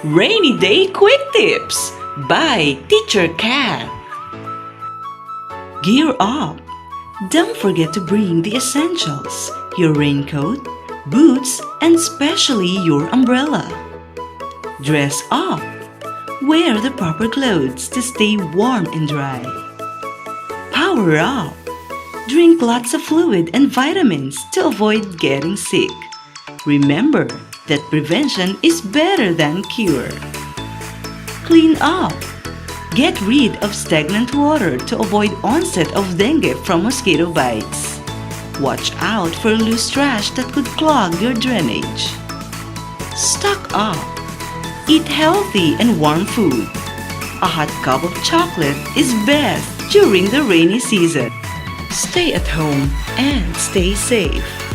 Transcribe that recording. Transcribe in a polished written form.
Rainy Day Quick Tips by Teacher Cat. Gear up! Don't forget to bring the essentials, your raincoat, boots, and especially your umbrella. Dress up! Wear the proper clothes to stay warm and dry. Power up! Drink lots of fluid and vitamins to avoid getting sick. Remember that prevention is better than cure. Clean up! Get rid of stagnant water to avoid onset of dengue from mosquito bites. Watch out for loose trash that could clog your drainage. Stock up! Eat healthy and warm food. A hot cup of chocolate is best during the rainy season. Stay at home and stay safe.